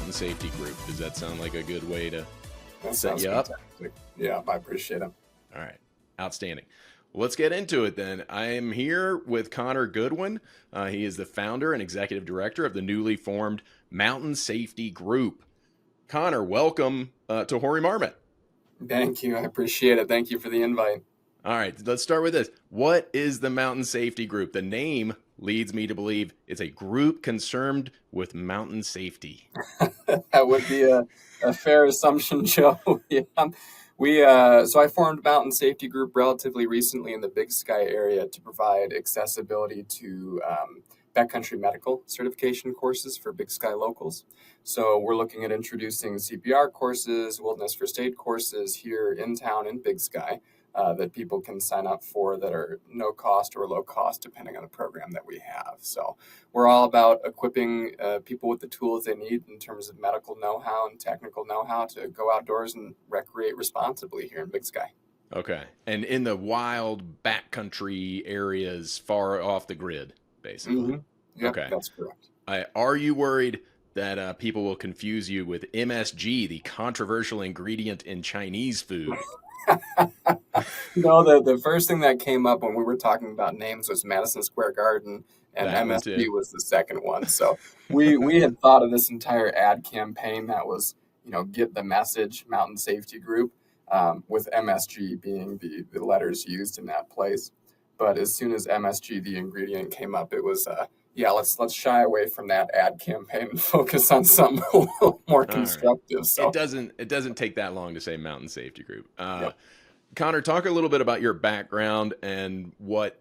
Mountain Safety Group. Does that sound like a good way to That set sounds you up? fantastic. Yeah, I appreciate it. All right. Outstanding. Well, let's get into it then. I am here with Connor Goodwin. He is the founder and executive director of the newly formed Mountain Safety Group. Connor, welcome to Hoary Marmot. Thank you. I appreciate it. Thank you for the invite. All right, let's start with this. What is the Mountain Safety Group? The name leads me to believe it's a group concerned with mountain safety. That would be a fair assumption, Joe. Yeah. So I formed Mountain Safety Group relatively recently in the Big Sky area to provide accessibility to backcountry medical certification courses for Big Sky locals. So we're looking at introducing CPR courses, wilderness first aid courses here in town in Big Sky that people can sign up for that are no cost or low cost depending on the program that we have. So we're all about equipping people with the tools they need in terms of medical know-how and technical know-how to go outdoors and recreate responsibly here in Big Sky. Okay. And in the wild backcountry areas far off the grid, basically. Yep, Okay. that's correct. Are you worried that people will confuse you with MSG, the controversial ingredient in Chinese food? No, the first thing that came up when we were talking about names was Madison Square Garden, and That one MSG too. was the second one. So we had thought of this entire ad campaign that was, get the message, Mountain Safety Group, with MSG being the letters used in that place. But as soon as MSG, the ingredient, came up, it was, yeah, let's shy away from that ad campaign and focus on something a little more All right. constructive. It So, doesn't take that long to say Mountain Safety Group. yep. Connor, talk a little bit about your background and what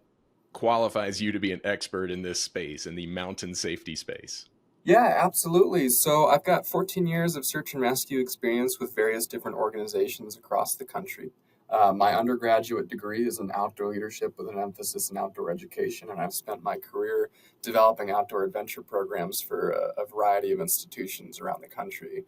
qualifies you to be an expert in this space, in the mountain safety space. Yeah, absolutely. So I've got 14 years of search and rescue experience with various different organizations across the country. My undergraduate degree is in outdoor leadership with an emphasis in outdoor education, and I've spent my career developing outdoor adventure programs for a variety of institutions around the country.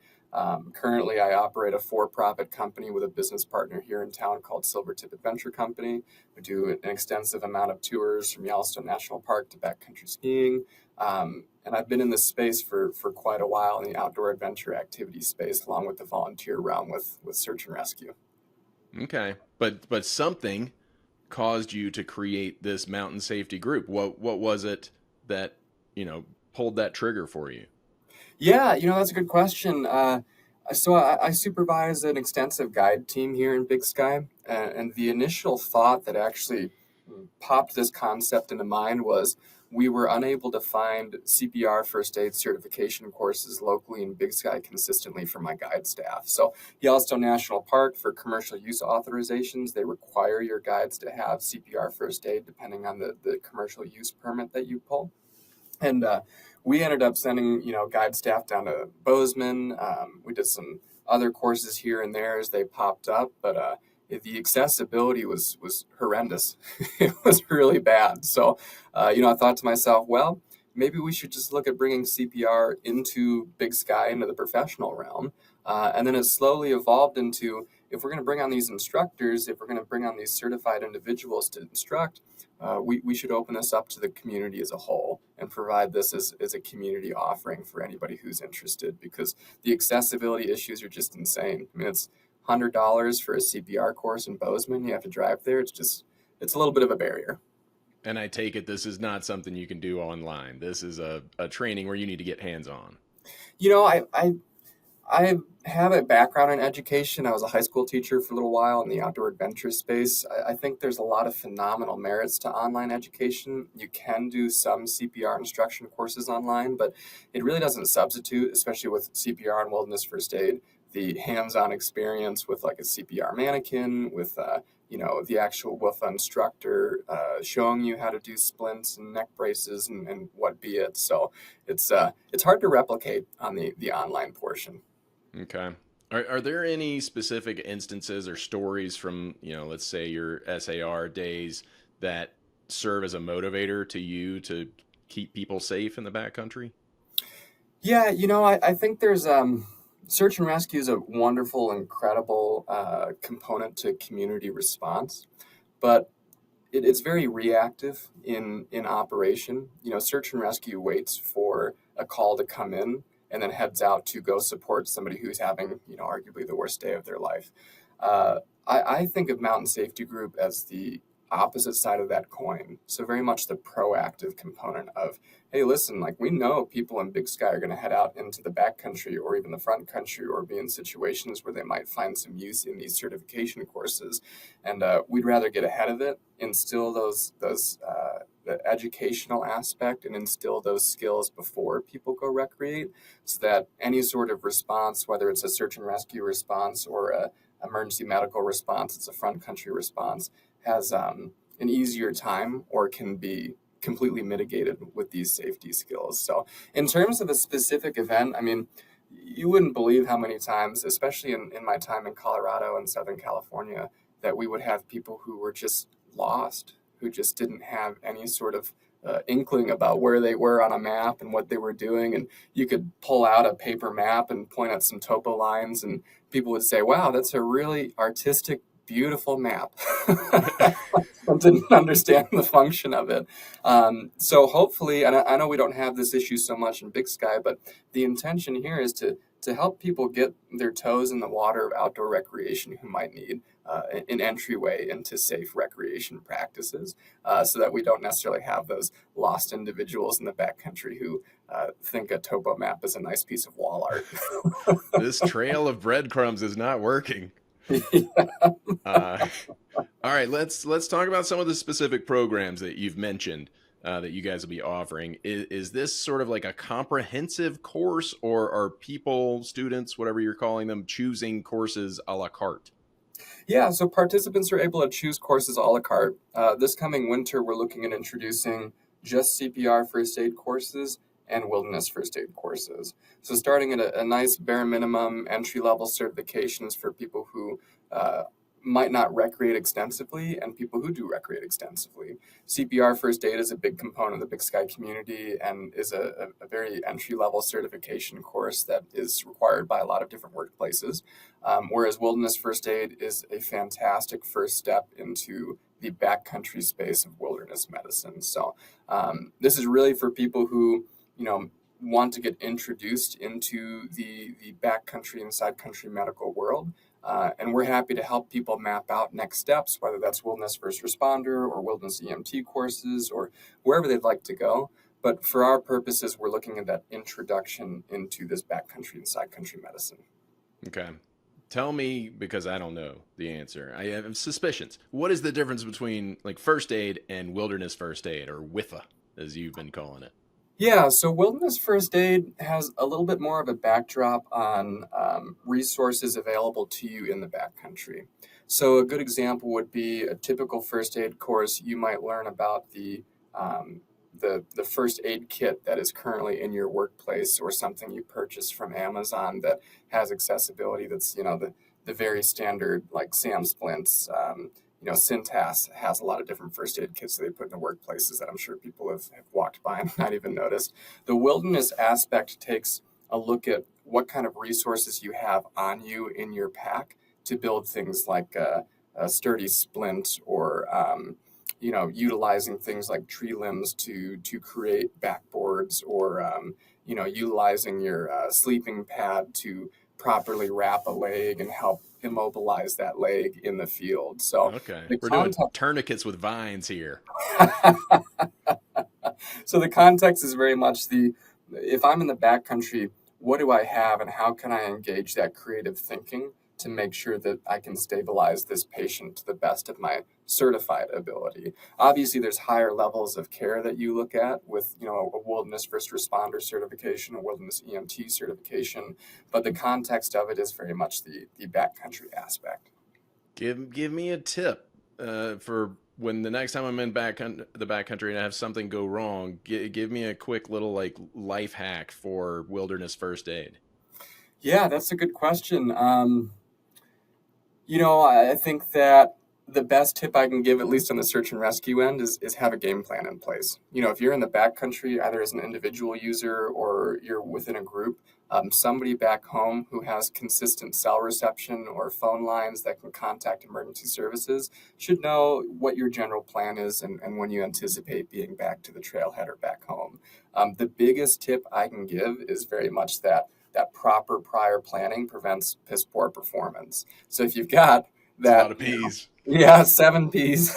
Currently, I operate a for-profit company with a business partner here in town called Silvertip Adventure Company. We do an extensive amount of tours from Yellowstone National Park to backcountry skiing. And I've been in this space for quite a while in the outdoor adventure activity space, along with the volunteer realm with search and rescue. Okay. But something caused you to create this mountain safety group. What was it that, pulled that trigger for you? Yeah, that's a good question. So I supervise an extensive guide team here in Big Sky, and the initial thought that actually popped this concept into mind was we were unable to find CPR first aid certification courses locally in Big Sky consistently for my guide staff. So Yellowstone National Park, for commercial use authorizations, they require your guides to have CPR first aid depending on the commercial use permit that you pull. And we ended up sending, guide staff down to Bozeman. We did some other courses here and there as they popped up, but the accessibility was horrendous. It was really bad. So, I thought to myself, well, maybe we should just look at bringing CPR into Big Sky, into the professional realm. And then it slowly evolved into, if we're going to bring on these instructors, if we're going to bring on these certified individuals to instruct, we should open this up to the community as a whole and provide this as a community offering for anybody who's interested, because the accessibility issues are just insane. I mean, it's $100 for a CPR course in Bozeman. You have to drive there. It's a little bit of a barrier. And I take it this is not something you can do online. This is a training where you need to get hands on. I have a background in education. I was a high school teacher for a little while in the outdoor adventure space. I think there's a lot of phenomenal merits to online education. You can do some CPR instruction courses online, but it really doesn't substitute, especially with CPR and wilderness first aid, the hands-on experience with like a CPR mannequin, with the actual WUFA instructor showing you how to do splints and neck braces and what be it. So it's hard to replicate on the online portion. Okay. Are there any specific instances or stories from, let's say your SAR days that serve as a motivator to you to keep people safe in the backcountry? Yeah, I think there's search and rescue is a wonderful, incredible component to community response, but it's very reactive in operation. Search and rescue waits for a call to come in, and then heads out to go support somebody who's having, arguably the worst day of their life. Uh, I think of Mountain Safety Group as the opposite side of that coin. So very much the proactive component of, hey, listen, like we know people in Big Sky are going to head out into the backcountry or even the front country or be in situations where they might find some use in these certification courses, and we'd rather get ahead of it, instill those the educational aspect, and instill those skills before people go recreate, so that any sort of response, whether it's a search and rescue response or a emergency medical response, it's a front country response, has an easier time or can be completely mitigated with these safety skills. So in terms of a specific event, I mean, you wouldn't believe how many times, especially in my time in Colorado and Southern California, that we would have people who were just lost, who just didn't have any sort of inkling about where they were on a map and what they were doing. And you could pull out a paper map and point at some topo lines, and people would say, wow, that's a really artistic, beautiful map. I didn't understand the function of it. So hopefully, and I know we don't have this issue so much in Big Sky, but the intention here is to help people get their toes in the water of outdoor recreation who might need an entryway into safe recreation practices, so that we don't necessarily have those lost individuals in the backcountry who think a topo map is a nice piece of wall art. This trail of breadcrumbs is not working. All right, let's talk about some of the specific programs that you've mentioned that you guys will be offering. Is this sort of like a comprehensive course, or are people, students, whatever you're calling them, choosing courses a la carte? Yeah, so participants are able to choose courses a la carte. This coming winter, we're looking at introducing just CPR first aid courses and wilderness first aid courses. So starting at a nice bare minimum entry-level certifications for people who might not recreate extensively and people who do recreate extensively. CPR first aid is a big component of the Big Sky community and is a very entry-level certification course that is required by a lot of different workplaces. Whereas wilderness first aid is a fantastic first step into the backcountry space of wilderness medicine. So this is really for people who, want to get introduced into the backcountry and side country medical world. And we're happy to help people map out next steps, whether that's wilderness first responder or wilderness EMT courses or wherever they'd like to go. But for our purposes, we're looking at that introduction into this backcountry and side country medicine. Okay. Tell me, because I don't know the answer. I have suspicions. What is the difference between like first aid and wilderness first aid, or WIFA, as you've been calling it? Yeah, so wilderness first aid has a little bit more of a backdrop on resources available to you in the backcountry. So a good example would be a typical first aid course. You might learn about the first aid kit that is currently in your workplace, or something you purchased from Amazon that has accessibility. That's the very standard, like Sam Splints. Cintas has a lot of different first aid kits that they put in the workplaces that I'm sure people have walked by and not even noticed. The wilderness aspect takes a look at what kind of resources you have on you in your pack to build things like a sturdy splint, or utilizing things like tree limbs to create backboards, or utilizing your sleeping pad to properly wrap a leg and help immobilize that leg in the field. So Okay. the We're doing context, tourniquets with vines here. so the context is very much if I'm in the backcountry, what do I have and how can I engage that creative thinking to make sure that I can stabilize this patient to the best of my certified ability. Obviously, there's higher levels of care that you look at with, a wilderness first responder certification, a wilderness EMT certification, but the context of it is very much the backcountry aspect. Give me a tip for when the next time I'm in the backcountry and I have something go wrong. Give me a quick little like life hack for wilderness first aid. Yeah, that's a good question. I think that the best tip I can give, at least on the search and rescue end, is have a game plan in place. If you're in the backcountry, either as an individual user or you're within a group, Somebody back home who has consistent cell reception or phone lines that can contact emergency services should know what your general plan is and when you anticipate being back to the trailhead or back home. The biggest tip I can give is very much that proper prior planning prevents piss poor performance. So if you've got It's a lot that, of P's. yeah, 7 P's.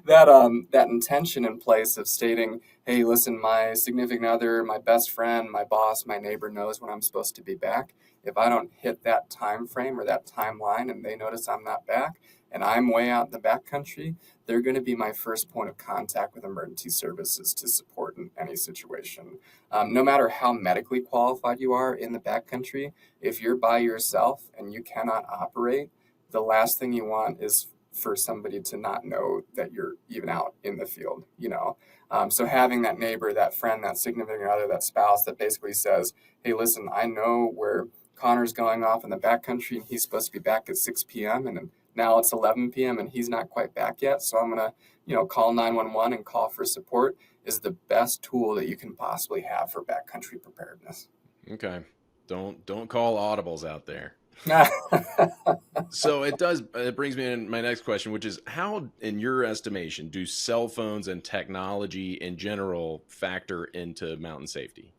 That intention in place of stating, "Hey, listen, my significant other, my best friend, my boss, my neighbor knows when I'm supposed to be back. If I don't hit that time frame or that timeline, and they notice I'm not back, and I'm way out in the backcountry, they're going to be my first point of contact with emergency services to support in any situation." No matter how medically qualified you are in the backcountry, if you're by yourself and you cannot operate, the last thing you want is for somebody to not know that you're even out in the field. So having that neighbor, that friend, that significant other, that spouse that basically says, "Hey, listen, I know where Connor's going off in the backcountry and he's supposed to be back at 6 p.m. and now it's 11 p.m. and he's not quite back yet. So I'm going to, call 911 and call for support," is the best tool that you can possibly have for backcountry preparedness. Okay. Don't call audibles out there. So it brings me to my next question, which is how, in your estimation, do cell phones and technology in general factor into mountain safety?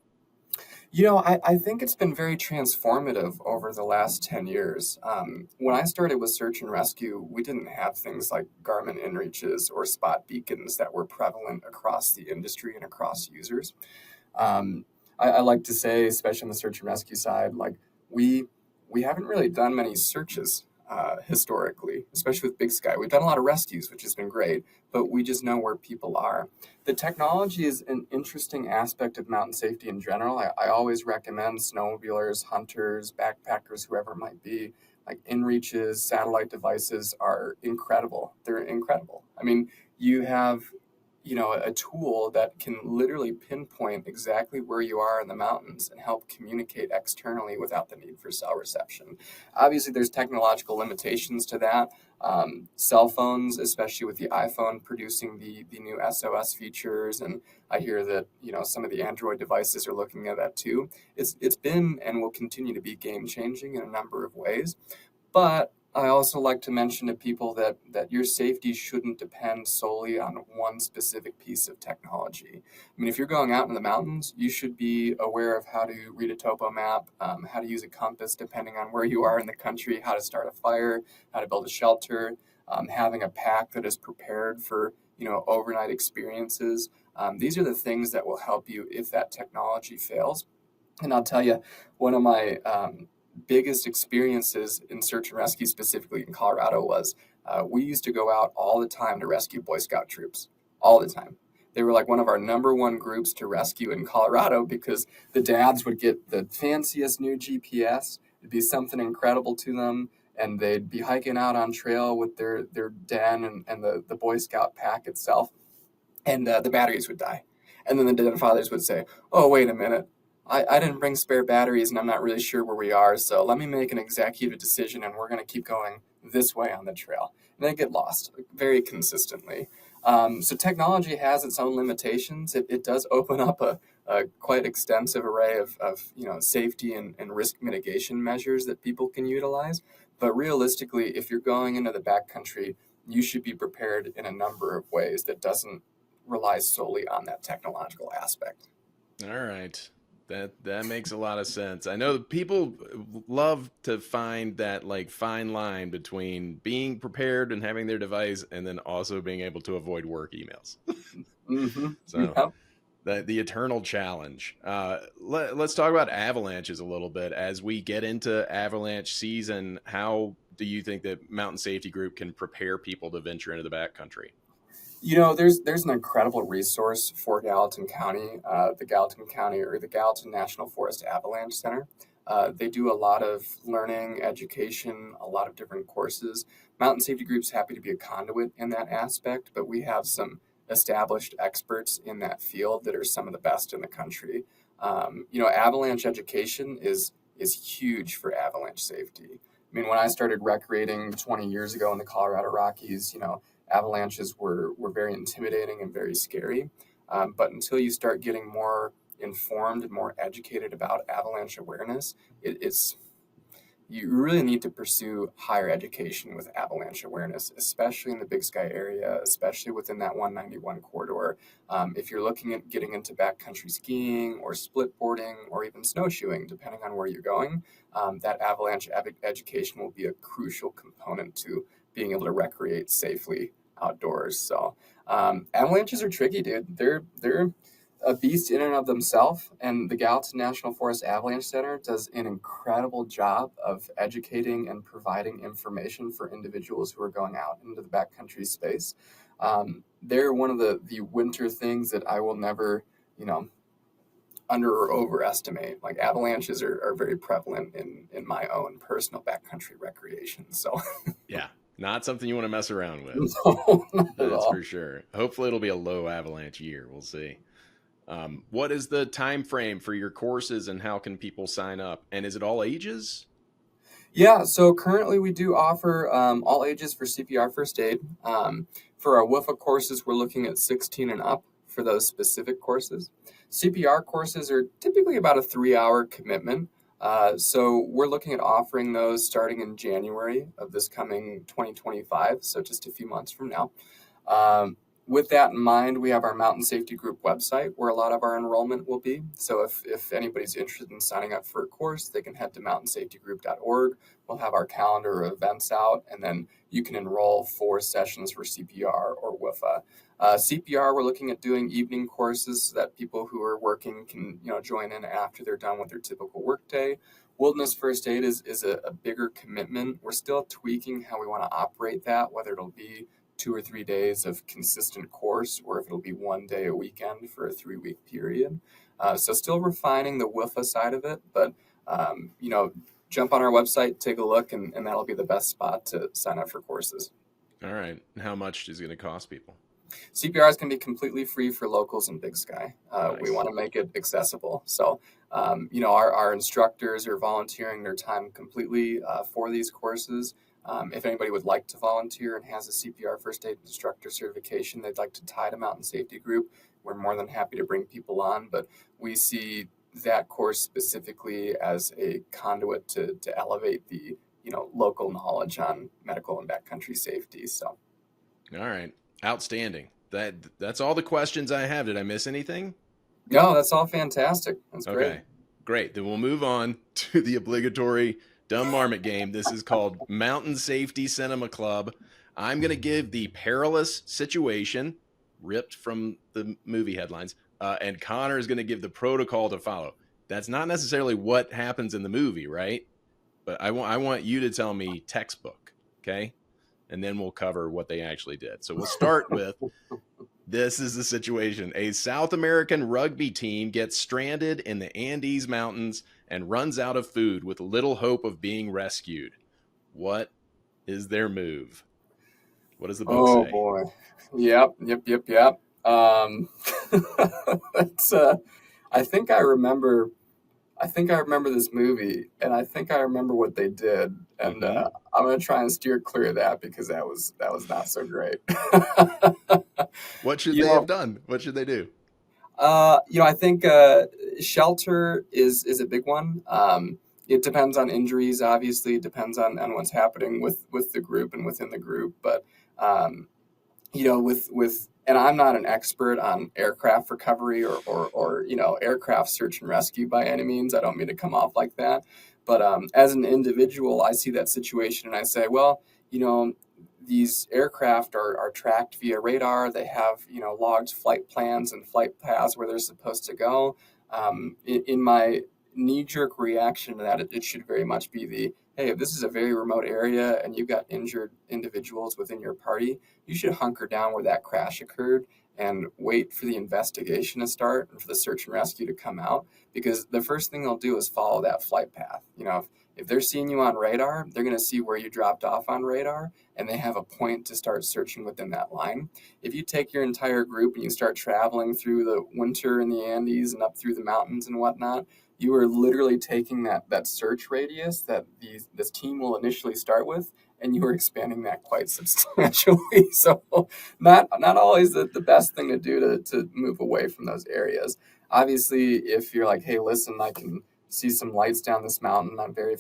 I think it's been very transformative over the last 10 years. When I started with search and rescue, we didn't have things like Garmin inReaches or spot beacons that were prevalent across the industry and across users. I like to say, especially on the search and rescue side, like we we haven't really done many searches historically, especially with Big Sky. We've done a lot of rescues, which has been great, but we just know where people are. The technology is an interesting aspect of mountain safety in general. I always recommend snowmobilers, hunters, backpackers, whoever it might be, like inReaches, satellite devices are incredible. They're incredible. I mean, you have a tool that can literally pinpoint exactly where you are in the mountains and help communicate externally without the need for cell reception. Obviously, there's technological limitations to that. Cell phones, especially with the iPhone producing the new SOS features, and I hear that some of the Android devices are looking at that too. It's been and will continue to be game changing in a number of ways. But I also like to mention to people that your safety shouldn't depend solely on one specific piece of technology. I mean, if you're going out in the mountains, you should be aware of how to read a topo map, how to use a compass depending on where you are in the country, how to start a fire, how to build a shelter, having a pack that is prepared for overnight experiences. These are the things that will help you if that technology fails. And I'll tell you, one of my biggest experiences in search and rescue, specifically in Colorado, was we used to go out all the time to rescue Boy Scout troops, all the time. They were like one of our number one groups to rescue in Colorado because the dads would get the fanciest new GPS. It'd be something incredible to them. And they'd be hiking out on trail with their den and the Boy Scout pack itself. And the batteries would die. And then the den fathers would say, "Oh, wait a minute. I didn't bring spare batteries and I'm not really sure where we are, so let me make an executive decision and we're going to keep going this way on the trail." And they get lost very consistently. So technology has its own limitations. It does open up a quite extensive array of safety and risk mitigation measures that people can utilize. But realistically, if you're going into the backcountry, you should be prepared in a number of ways that doesn't rely solely on that technological aspect. All right. That makes a lot of sense. I know that people love to find that like fine line between being prepared and having their device and then also being able to avoid work emails. Mm-hmm. So Yep. the eternal challenge. Let's talk about avalanches a little bit as we get into avalanche season. How do you think that Mountain Safety Group can prepare people to venture into the backcountry? There's an incredible resource for Gallatin County, the Gallatin County or the Gallatin National Forest Avalanche Center. They do a lot of learning, education, a lot of different courses. Mountain Safety Group's happy to be a conduit in that aspect, but we have some established experts in that field that are some of the best in the country. Avalanche education is huge for avalanche safety. I mean, when I started recreating 20 years ago in the Colorado Rockies, avalanches were very intimidating and very scary. But until you start getting more informed and more educated about avalanche awareness, it's you really need to pursue higher education with avalanche awareness, especially in the Big Sky area, especially within that 191 corridor. If you're looking at getting into backcountry skiing or split boarding or even snowshoeing, depending on where you're going, that avalanche education will be a crucial component to being able to recreate safely outdoors. So avalanches are tricky, dude. They're a beast in and of themselves, and the Gallatin National Forest Avalanche Center does an incredible job of educating and providing information for individuals who are going out into the backcountry space. They're one of the winter things that I will never, under or overestimate. Like avalanches are very prevalent in my own personal backcountry recreation. So Yeah, not something you want to mess around with. no, not at That's all. for sure. Hopefully, it'll be a low avalanche year. We'll see. What is the time frame for your courses, and how can people sign up? And is it all ages? Yeah, so currently we do offer all ages for CPR first aid. For our WIFA courses, we're looking at 16 and up for those specific courses. CPR courses are typically about a 3-hour commitment. So we're looking at offering those starting in January of this coming 2025, so just a few months from now. With that in mind, we have our Mountain Safety Group website where a lot of our enrollment will be. So if anybody's interested in signing up for a course, they can head to mountainsafetygroup.org. We'll have our calendar of events out, and then you can enroll for sessions for CPR or WIFA. CPR, we're looking at doing evening courses so that people who are working can join in after they're done with their typical workday. Wilderness first aid is a bigger commitment. We're still tweaking how we want to operate that, whether it'll be 2 or 3 days of consistent course, or if it'll be 1 day a weekend for a 3-week period. So still refining the WIFA side of it, but jump on our website, take a look, and that'll be the best spot to sign up for courses. All right. How much is it going to cost people? CPR is going to be completely free for locals in Big Sky. Nice. We want to make it accessible. So, our instructors are volunteering their time completely for these courses. If anybody would like to volunteer and has a CPR first aid instructor certification they'd like to tie to Mountain Safety Group, we're more than happy to bring people on. But we see that course specifically as a conduit to elevate the local knowledge on medical and backcountry safety. So, all right, outstanding. That's all the questions I have. Did I miss anything? No, that's all fantastic. That's great. Okay, great. Then we'll move on to the obligatory dumb marmot game. This is called Mountain Safety Cinema Club. I'm going to give the perilous situation, ripped from the movie headlines, and Connor is going to give the protocol to follow. That's not necessarily what happens in the movie, right? But I want you to tell me textbook, okay? And then we'll cover what they actually did. So we'll start with, this is the situation. A South American rugby team gets stranded in the Andes Mountains and runs out of food with little hope of being rescued. What is their move? What does the book say? Oh boy. Yep. That's I think I remember this movie, and I think I remember what they did, and I'm gonna try and steer clear of that because that was not so great. What should they have done? What should they do? I think shelter is a big one. It depends on injuries, obviously. It depends on what's happening with the group and within the group. But with and I'm not an expert on aircraft recovery or aircraft search and rescue by any means. I don't mean to come off like that. But as an individual, I see that situation and I say, well, these aircraft are tracked via radar. They have, logged flight plans and flight paths where they're supposed to go. In my knee-jerk reaction to that, it should very much be hey, if this is a very remote area and you've got injured individuals within your party, you should hunker down where that crash occurred and wait for the investigation to start and for the search and rescue to come out. Because the first thing they'll do is follow that flight path. If they're seeing you on radar, they're going to see where you dropped off on radar, and they have a point to start searching within that line. If you take your entire group and you start traveling through the winter in the Andes and up through the mountains and whatnot, you are literally taking that search radius that this team will initially start with, and you are expanding that quite substantially. So not always the best thing to do to move away from those areas. obviously, if you're like, hey, listen, I can see some lights down this mountain. I'm very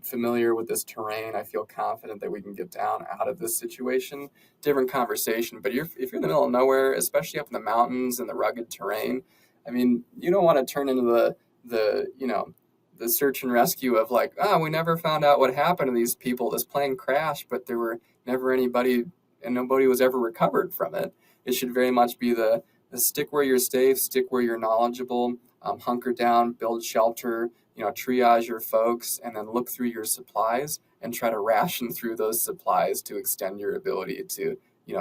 familiar with this terrain. I feel confident that we can get down out of this situation. Different conversation. But if you're in the middle of nowhere, especially up in the mountains and the rugged terrain, I mean, you don't want to turn into the search and rescue of like, oh, we never found out what happened to these people. This plane crashed, but there were never anybody, and nobody was ever recovered from it. It should very much be the stick where you're safe, stick where you're knowledgeable, hunker down, build shelter, triage your folks, and then look through your supplies and try to ration through those supplies to extend your ability to,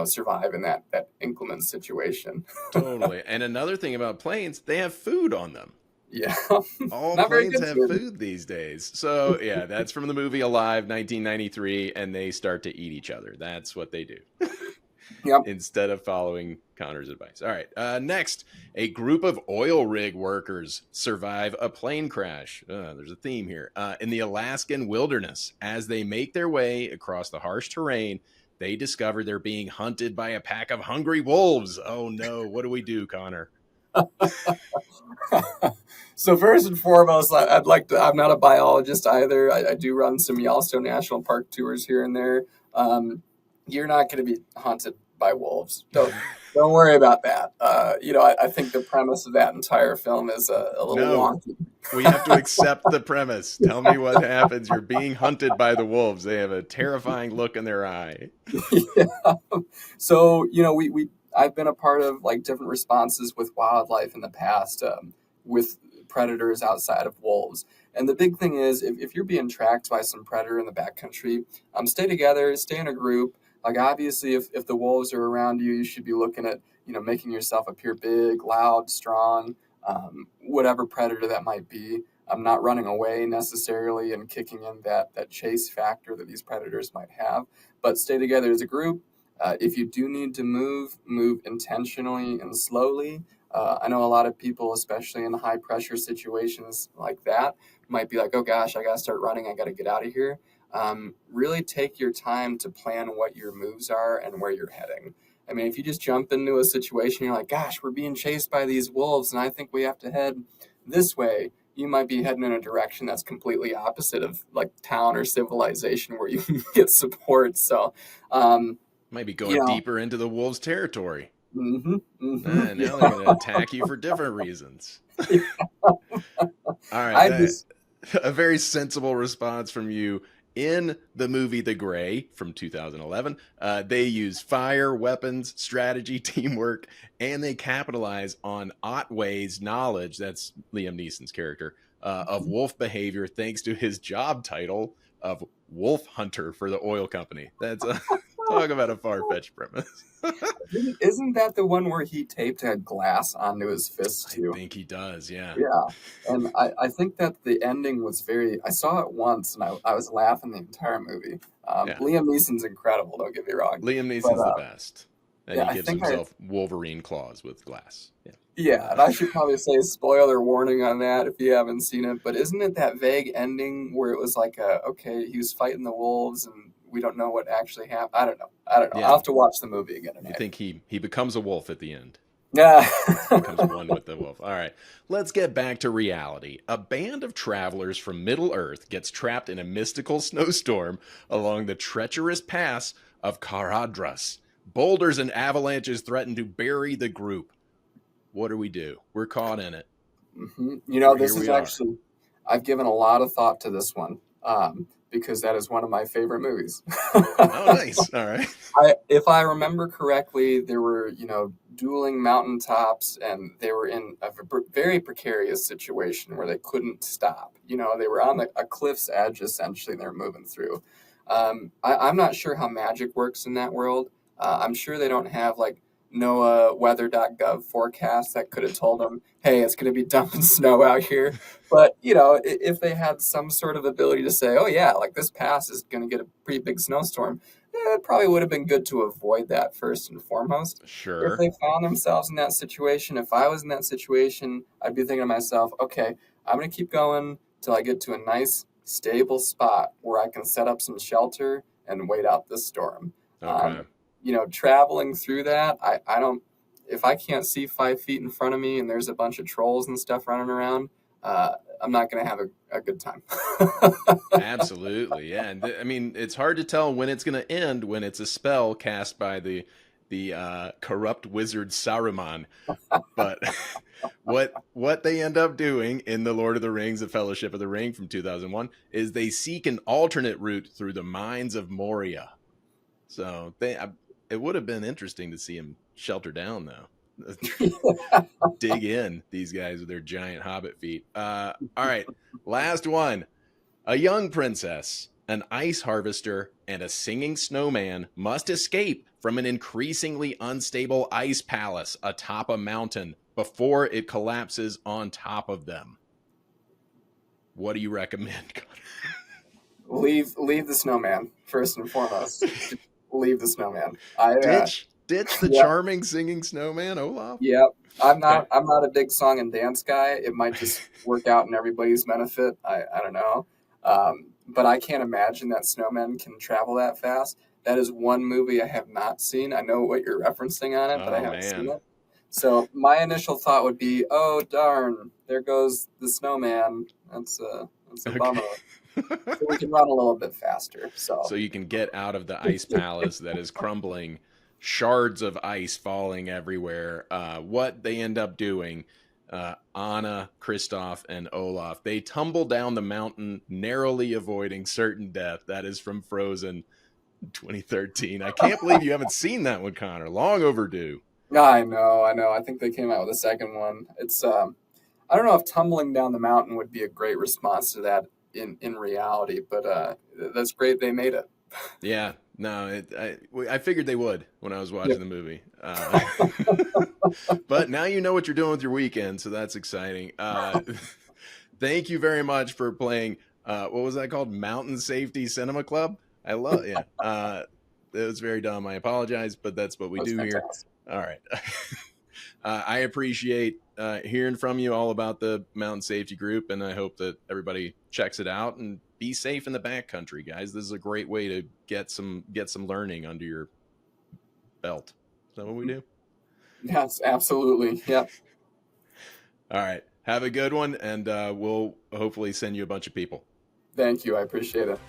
survive in that inclement situation. Totally. And another thing about planes, they have food on them. Yeah, All not very planes good have food. food these days. So, yeah, that's from the movie Alive, 1993, and they start to eat each other. That's what they do Yep. instead of following Connor's advice. All right. Next, a group of oil rig workers survive a plane crash. There's a theme here. In the Alaskan wilderness, as they make their way across the harsh terrain, they discover they're being hunted by a pack of hungry wolves. Oh no, what do we do, Connor? So first and foremost, I'd like to. I'm not a biologist either. I do run some Yellowstone National Park tours here and there. Um, you're not going to be hunted by wolves. Don't worry about that. I think the premise of that entire film is a little No, wonky. we have to accept the premise. Tell me what happens. You're being hunted by the wolves. They have a terrifying look in their eye. Yeah. So we I've been a part of like different responses with wildlife in the past, with predators outside of wolves. And the big thing is, if you're being tracked by some predator in the backcountry, stay together, stay in a group. Like obviously, if the wolves are around you, you should be looking at making yourself appear big, loud, strong, whatever predator that might be. I'm not running away necessarily and kicking in that chase factor that these predators might have, but stay together as a group. If you do need to move intentionally and slowly. I know a lot of people, especially in high pressure situations like that, might be like, oh gosh, I got to start running. I got to get out of here. Really take your time to plan what your moves are and where you're heading. I mean, if you just jump into a situation, you're like, gosh, we're being chased by these wolves, and I think we have to head this way. You might be heading in a direction that's completely opposite of like town or civilization where you can get support. So, um, Might be you going know, deeper into the wolves' territory. Now they're yeah. going to attack you for different reasons. All right, I that just a very sensible response from you. In the movie The Gray from 2011, they use fire, weapons, strategy, teamwork, and they capitalize on Otway's knowledge, that's Liam Neeson's character, of wolf behavior thanks to his job title of wolf hunter for the oil company. That's talk about a far-fetched premise. isn't that the one where he taped a glass onto his fist I too? think he does, yeah. Yeah. And I think that the ending was very, I saw it once and I was laughing the entire movie. Yeah. Liam Neeson's incredible, don't get me wrong. Liam But Neeson's the best. And yeah, he I gives think I, himself Wolverine claws with glass. Yeah. yeah, and I should probably say spoiler warning on that if you haven't seen it. But isn't it that vague ending where it was like, okay, he was fighting the wolves and we don't know what actually happened? I don't know. I don't know. I'll Yeah. have to watch the movie again You tonight. think he becomes a wolf at the end. Yeah. Becomes one with the wolf. All right, let's get back to reality. A band of travelers from Middle Earth gets trapped in a mystical snowstorm along the treacherous pass of Caradras. Boulders and avalanches threaten to bury the group. What do we do? We're caught in it. Here This we is are. actually, I've given a lot of thought to this one, because that is one of my favorite movies. Oh, nice. All right. If I remember correctly, there were, dueling mountaintops, and they were in a very precarious situation where they couldn't stop. They were on a cliff's edge, essentially, and they're moving through. I'm not sure how magic works in that world. I'm sure they don't have like NOAA weather.gov forecast that could have told them, hey, it's going to be dumping snow out here. But, if they had some sort of ability to say, oh, yeah, like this pass is going to get a pretty big snowstorm, it probably would have been good to avoid that first and foremost. If Sure. they found themselves in that situation, if I was in that situation, I'd be thinking to myself, okay, I'm going to keep going till I get to a nice, stable spot where I can set up some shelter and wait out this storm. Um, Okay. Traveling through that, I don't. if I can't see 5 feet in front of me and there's a bunch of trolls and stuff running around, I'm not going to have a good time. Absolutely, yeah. And I mean, it's hard to tell when it's going to end when it's a spell cast by the corrupt wizard Saruman. But what they end up doing in the Lord of the Rings: The Fellowship of the Ring from 2001 is they seek an alternate route through the mines of Moria. So it would have been interesting to see him shelter down though. Dig in, these guys with their giant hobbit feet. All right, last one. A young princess, an ice harvester, and a singing snowman must escape from an increasingly unstable ice palace atop a mountain before it collapses on top of them. What do you recommend, Connor? Leave the snowman first and foremost. Just leave the snowman. Ditch the Yeah, charming singing snowman, Olaf? yeah. I'm Okay. not I'm not a big song and dance guy. It might just work out in everybody's benefit. I don't know. But I can't imagine that snowmen can travel that fast. That is one movie I have not seen. I know what you're referencing on it, but I Oh, haven't seen man. it. So my initial thought would be, oh darn, there goes the snowman. That's a Okay. bummer. So we can run a little bit faster. So So you can get out of the ice palace that is crumbling, shards of ice falling everywhere. What they end up doing, Anna, Kristoff, and Olaf, they tumble down the mountain, narrowly avoiding certain death. That is from Frozen 2013. I can't believe you haven't seen that one, Connor. Long overdue. I know. I think they came out with a second one. It's I don't know if tumbling down the mountain would be a great response to that in reality, but that's great they made it. Yeah, no, I figured they would when I was watching Yep. the movie. But now you know what you're doing with your weekend, so that's exciting. Thank you very much for playing. What was that called? Mountain Safety Cinema Club. I love. Yeah, it was very dumb. I apologize, but that's what we That's do here. fantastic. All right. I appreciate hearing from you all about the Mountain Safety Group, and I hope that everybody checks it out and be safe in the backcountry, guys. This is a great way to get some learning under your belt. Is that what we do? Yes, absolutely. Yep. All right. Have a good one, and we'll hopefully send you a bunch of people. Thank you. I appreciate it.